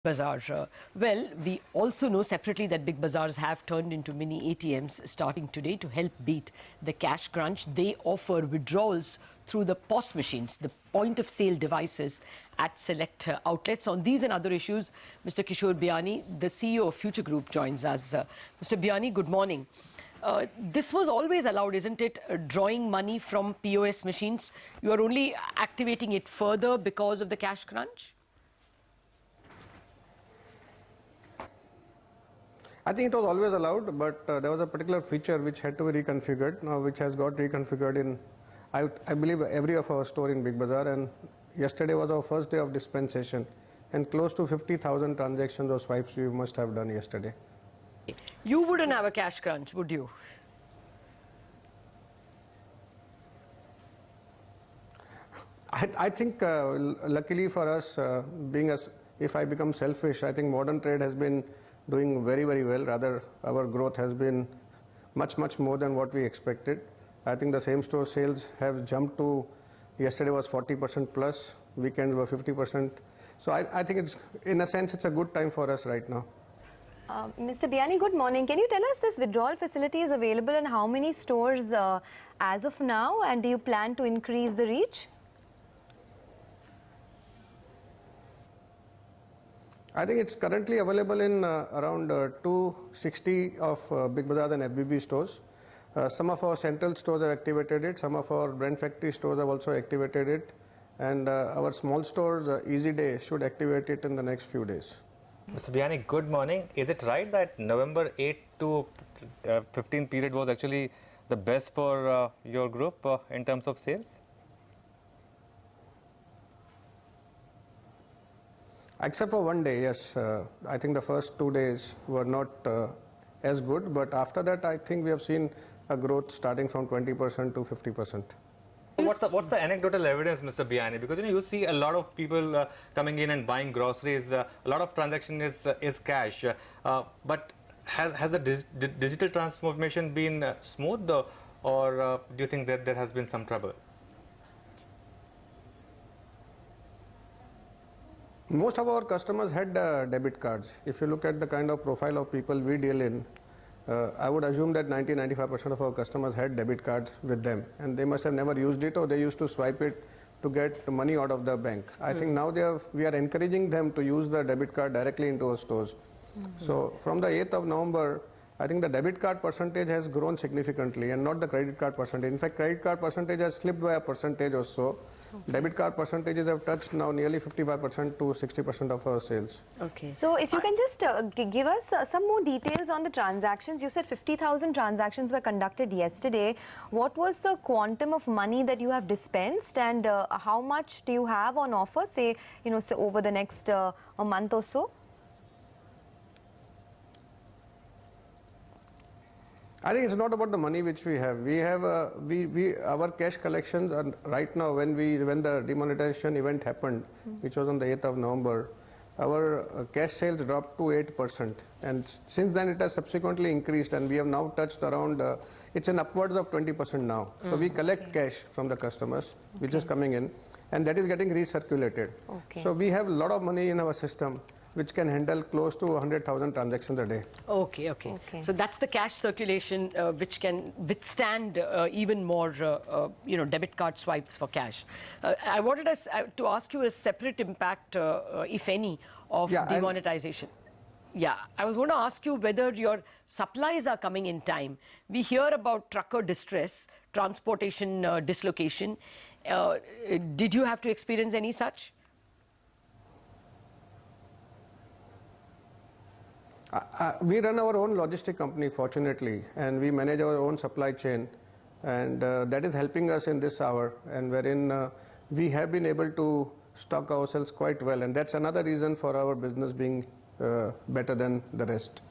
Bazaar. Well, we also know separately that big bazaars have turned into mini ATMs starting today to help beat the cash crunch. They offer withdrawals through the POS machines, the point of sale devices at select outlets. On these and other issues, Mr. Kishore Biyani, the CEO of Future Group, joins us. Mr. Biyani, good morning. This was always allowed, isn't it, drawing money from POS machines? You are only activating it further because of the cash crunch? I think it was always allowed, but there was a particular feature which had to be reconfigured, which has got reconfigured in, I believe, every of our store in Big Bazaar. And yesterday was our first day of dispensation, and close to 50,000 transactions or swipes we must have done yesterday. You wouldn't have a cash crunch, would you? I think, luckily for us, if I become selfish, I think modern trade has been doing very, very well. Rather, our growth has been much more than what we expected. I think the same store sales have jumped to, yesterday was 40% plus, weekends were 50%. So I think it's, in a sense, it's a good time for us right now. Mr. Biyani, good morning. Can you tell us this withdrawal facility is available in how many stores as of now, and do you plan to increase the reach? I think it's currently available in around 260 of Big Bazaar and FBB stores. Some of our central stores have activated it. Some of our brand factory stores have also activated it. And our small stores, Easy Day, should activate it in the next few days. Mr. Biyani, good morning. Is it right that November 8 to 15 period was actually the best for your group in terms of sales? Except for one day, yes. I think the first 2 days were not as good, but after that, I think we have seen a growth starting from 20% to 50%. What's the anecdotal evidence, Mr. Biyani? Because you see a lot of people coming in and buying groceries. A lot of transaction is cash. But has the digital transformation been smooth, or do you think that there has been some trouble? Most of our customers had debit cards. If you look at the kind of profile of people we deal in, I would assume that 90-95% of our customers had debit cards with them, and they must have never used it, or they used to swipe it to get money out of the bank. I think now we are encouraging them to use the debit card directly into our stores. So from the 8th of November, I think the debit card percentage has grown significantly, and not the credit card percentage. In fact, credit card percentage has slipped by a percentage or so. Debit card percentages have touched now nearly 55% to 60% of our sales. Okay. So if you can just give us some more details on the transactions. You said 50,000 transactions were conducted yesterday. What was the quantum of money that you have dispensed, and how much do you have on offer, say over the next a month or so? I think it's not about the money which we have. We have our cash collections are right now, when the demonetization event happened, which was on the 8th of November, our cash sales dropped to 8%, and since then it has subsequently increased, and we have now touched around it's in upwards of 20% now. So we collect cash from the customers, which is coming in, and that is getting recirculated. So we have a lot of money in our system, which can handle close to 100,000 transactions a day. Okay. So that's the cash circulation which can withstand even more, debit card swipes for cash. I wanted us to ask you a separate impact, if any, of demonetization. I was going to ask you whether your supplies are coming in time. We hear about trucker distress, transportation dislocation. Did you have to experience any such? We run our own logistic company, fortunately, and we manage our own supply chain, and that is helping us in this hour, and wherein we have been able to stock ourselves quite well, and that's another reason for our business being better than the rest.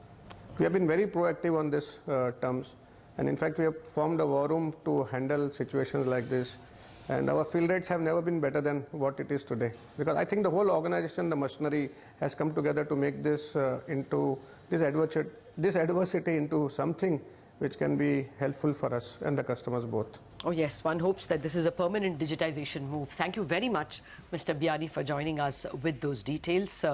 We have been very proactive on this terms, and in fact we have formed a war room to handle situations like this. And our fill rates have never been better than what it is today. Because I think the whole organization, the machinery, has come together to make this this adversity into something which can be helpful for us and the customers both. Oh yes, one hopes that this is a permanent digitization move. Thank you very much, Mr. Biyani, for joining us with those details.